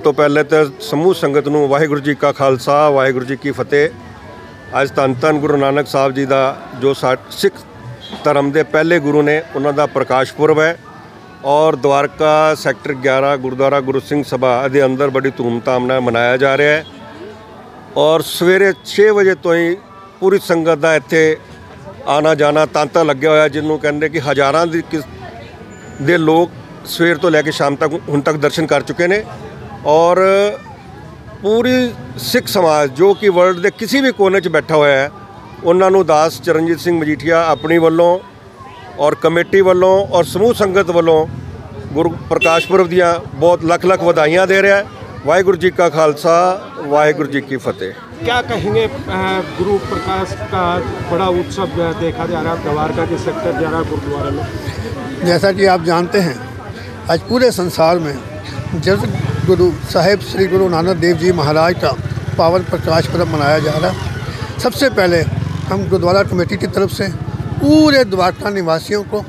तो पहले तो समूह संगत नूं वाहिगुरू जी का खालसा वाहिगुरू जी की फतेह। अज धन धन गुरु नानक साहब जी का जो सिख धर्म के पहले गुरु ने उन्हों का प्रकाश पुरब है और द्वारका सैक्टर 11 गुरुद्वारा गुरु सिंह सभा के अंदर बड़ी धूमधाम नाल मनाया जा रहा है। और सवेरे 6 बजे तो ही पूरी संगत का इत्थे आना जाना तांता लग्या होया, जिन्हों कहते कि हज़ारां दे लोग सवेर तो लैके शाम तक हुण तक दर्शन कर चुके हैं। और पूरी सिख समाज जो कि वर्ल्ड के किसी भी कोने च बैठा हुआ है, उन्होंने दास चरणजीत सिंह मजीठिया अपनी वालों और कमेटी वालों और समूह संगत वालों गुरु प्रकाश पुरब दियाँ बहुत लख लख बधाइयाँ दे रहा है। वाहिगुरू जी का खालसा वाहिगुरू जी की फतेह। क्या कहेंगे, गुरु प्रकाश का बड़ा उत्सव देखा जा रहा है द्वारका के सेक्टर 11 गुरुद्वारा में। जैसा कि आप जानते हैं, आज पूरे संसार में जब गुरु साहिब श्री गुरु नानक देव जी महाराज का पावन प्रकाश पर्व मनाया जा रहा है। सबसे पहले हम गुरुद्वारा कमेटी की तरफ से पूरे द्वारका निवासियों को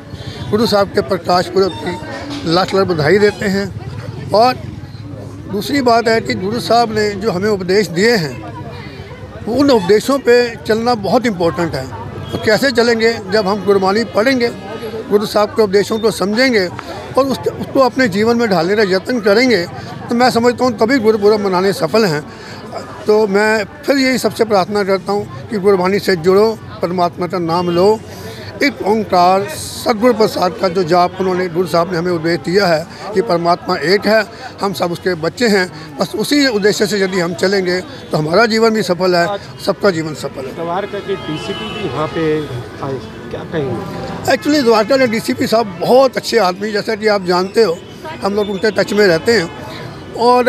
गुरु साहब के प्रकाश पर्व की लाख लाख बधाई देते हैं। और दूसरी बात है कि गुरु साहब ने जो हमें उपदेश दिए हैं, उन उपदेशों पे चलना बहुत इम्पोर्टेंट है। तो कैसे चलेंगे? जब हम गुरबानी पढ़ेंगे, गुरु साहब के उपदेशों को समझेंगे और उसको अपने जीवन में ढालने का यत्न करेंगे, तो मैं समझता हूँ तभी गुरुपुरब मनाने सफल हैं। तो मैं फिर यही सबसे प्रार्थना करता हूँ कि गुरबानी से जुड़ो, परमात्मा का नाम लो। एक ओंकार सदगुरु प्रसाद का जो जाप उन्होंने गुरु साहब ने हमें उपदेश दिया है कि परमात्मा एक है, हम सब उसके बच्चे हैं। बस उसी उद्देश्य से यदि हम चलेंगे तो हमारा जीवन भी सफल है, सबका जीवन सफल है। द्वारका के डीसीपी भी यहाँ पे आए, क्या कहेंगे? एक्चुअली द्वारका के डीसीपी साहब बहुत अच्छे आदमी, जैसा कि आप जानते हो हम लोग उनके टच में रहते हैं। और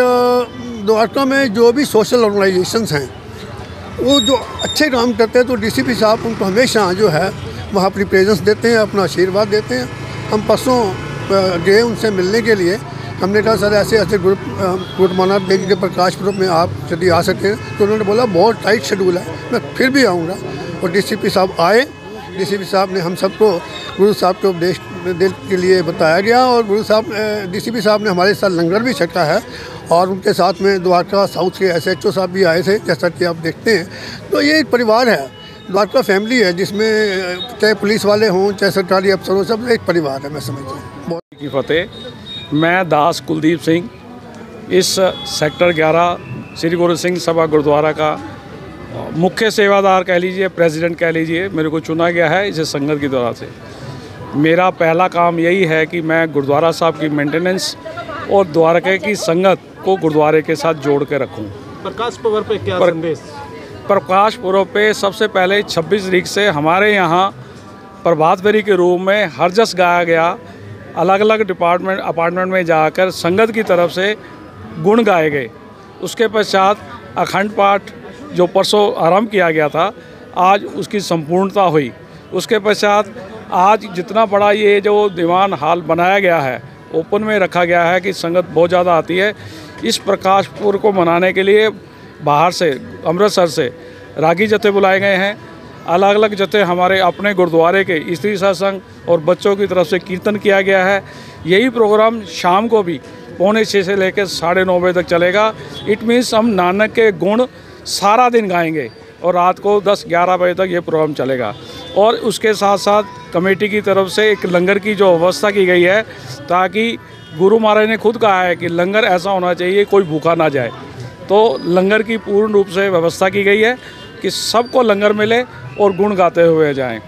द्वारका में जो भी सोशल ऑर्गेनाइजेशंस हैं वो जो अच्छे काम करते हैं, तो डीसीपी साहब उनको हमेशा जो है वहाँ अपनी प्रेजेंस देते हैं, अपना आशीर्वाद देते हैं। हम परसों गए उनसे मिलने के लिए, हमने कहा सर ऐसे ऐसे गुरु नानक देव जी के प्रकाश पुरब में आप यदि आ सकते हैं, तो उन्होंने बोला बहुत टाइट शेड्यूल है, मैं फिर भी आऊँगा। और डीसीपी साहब आए। डीसीपी साहब ने हम सबको गुरु साहब के उपदेश के लिए बताया गया और डीसीपी साहब ने हमारे साथ लंगर भी छका है। और उनके साथ में द्वारका साउथ के SHO साहब भी आए थे, जैसा कि आप देखते हैं। तो ये एक परिवार है, द्वारका फैमिली है, जिसमें चाहे पुलिस वाले हों चाहे सरकारी अफसर हों, सब एक परिवार है, मैं समझता हूँ। बहुत की फतेह। मैं दास कुलदीप सिंह इस सेक्टर 11 श्री गुरु सिंह सभा गुरुद्वारा का मुख्य सेवादार कह लीजिए, प्रेसिडेंट कह लीजिए, मेरे को चुना गया है इस संगत की तरफ से। मेरा पहला काम यही है कि मैं गुरुद्वारा साहब की मेंटेनेंस और द्वारका की संगत को गुरुद्वारे के साथ जोड़ के रखूँ। प्रकाश पर्व पे क्या संदेश? प्रकाश पर्व पे सबसे पहले 26 तारीख से हमारे यहाँ प्रभात फेरी के रूप में हरजस गाया गया। अलग अलग अपार्टमेंट में जाकर संगत की तरफ से गुण गाए गए। उसके पश्चात अखंड पाठ जो परसों आरंभ किया गया था, आज उसकी संपूर्णता हुई। उसके पश्चात आज जितना बड़ा ये जो दीवान हॉल बनाया गया है, ओपन में रखा गया है कि संगत बहुत ज़्यादा आती है। इस प्रकाश पर्व को मनाने के लिए बाहर से अमृतसर से रागी जत्थे बुलाए गए हैं। अलग अलग जत्थे हमारे अपने गुरुद्वारे के स्त्री सत्संग और बच्चों की तरफ से कीर्तन किया गया है। यही प्रोग्राम शाम को भी 6:45 से लेकर 9:30 बजे तक चलेगा। इट मीन्स हम नानक के गुण सारा दिन गाएंगे और रात को 10-11 बजे तक ये प्रोग्राम चलेगा। और उसके साथ साथ कमेटी की तरफ से एक लंगर की जो व्यवस्था की गई है, ताकि गुरु महाराज ने खुद कहा है कि लंगर ऐसा होना चाहिए कोई भूखा ना जाए। तो लंगर की पूर्ण रूप से व्यवस्था की गई है कि सबको लंगर मिले और गुण गाते हुए जाएं।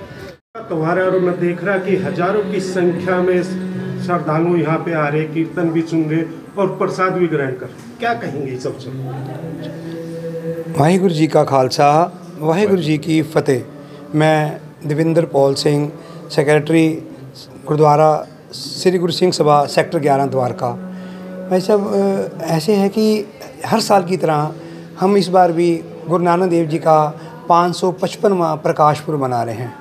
त्योहार और मैं देख रहा कि हजारों की संख्या में श्रद्धालु यहाँ पे आ रहे, कीर्तन भी सुन रहे और प्रसाद भी ग्रहण कर। क्या कहेंगे सबसे? वाहिगुरू जी का खालसा वाहिगुरू जी की फतेह। मैं Devinder Paul Singh, secretary gurdwara Shri Guru Singh Sabha sector 11 Dwarka. भाई साहब, ऐसे है कि हर साल की तरह हम इस बार भी गुरु नानक देव जी का 555वां प्रकाश पर्व मना रहे हैं।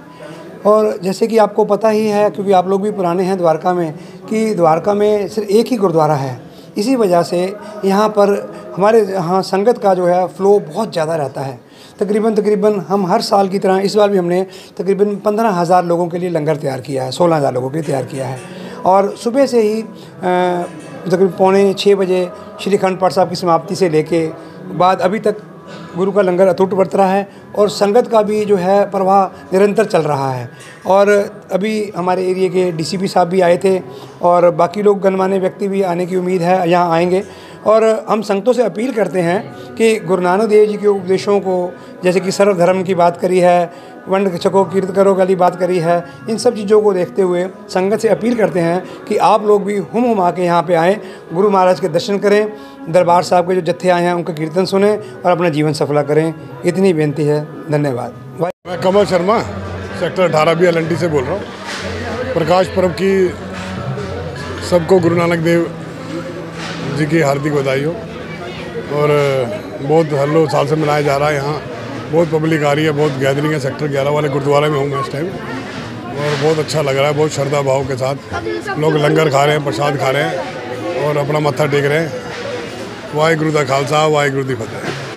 और जैसे कि आपको पता ही है, क्योंकि आप लोग भी पुराने हैं द्वारका में, कि द्वारका में सिर्फ एक ही गुरुद्वारा है। इसी वजह से यहाँ पर हमारे यहाँ संगत का जो है फ़्लो बहुत ज़्यादा रहता है। तकरीबन हम हर साल की तरह इस बार भी हमने तकरीबन 15,000 लोगों के लिए लंगर तैयार किया है, 16,000 लोगों के लिए तैयार किया है। और सुबह से ही तकरीबन 5:45 बजे श्री अखंड पाठ साहब की समाप्ति से लेके बाद अभी तक गुरु का लंगर अटूट बरत रहा है और संगत का भी जो है प्रवाह निरंतर चल रहा है। और अभी हमारे एरिया के डीसीपी साहब भी आए थे और बाकी लोग गणमान्य व्यक्ति भी आने की उम्मीद है, यहाँ आएंगे। और हम संगतों से अपील करते हैं कि गुरु नानक देव जी के उपदेशों को, जैसे कि सर्वधर्म की बात करी है, वंड छको कीर्त करो वाली बात करी है, इन सब चीज़ों को देखते हुए संगत से अपील करते हैं कि आप लोग भी हुम आके यहाँ पे आएँ, गुरु महाराज के दर्शन करें, दरबार साहब के जो जत्थे आए हैं उनका कीर्तन सुने और अपना जीवन सफला करें। इतनी बेनती है। धन्यवाद। मैं कमल शर्मा सेक्टर 18B LNT से बोल रहा हूँ। प्रकाश पर्व की सबको गुरु नानक देव जी की हार्दिक बधाई हो। और बहुत हल्लो साल से मनाया जा रहा है। यहाँ बहुत पब्लिक आ रही है, बहुत गैदरिंग है। सेक्टर 11 वाले गुरुद्वारे में हूँ मैं इस टाइम और बहुत अच्छा लग रहा है। बहुत श्रद्धा भाव के साथ लोग लंगर खा रहे हैं, प्रसाद खा रहे हैं और अपना मत्था टेक रहे हैं। वाहिगुरु दा खालसा, वाहिगुरु दी फतेह।